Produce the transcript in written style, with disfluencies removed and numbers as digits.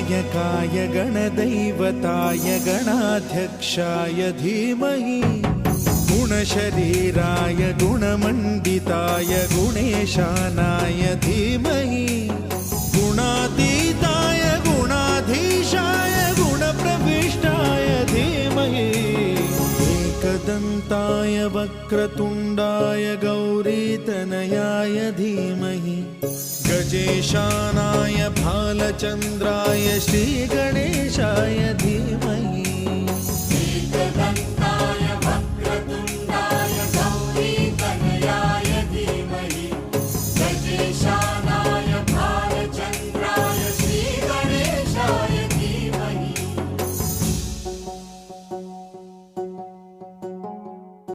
गणनायकाय गणदैवताय गणाध्यक्षाय धीमहि गुणशरीराय गुणमण्डिताय गुणेशानाय धीमहि गुणातीताय गुणाधीशाय गुणप्रविष्टाय धीमहि एकदन्ताय वक्रतुण्डाय गौरीतनयाय धीमहि गजेशानाय भालचन्द्राय श्रीगणेशाय धीमहि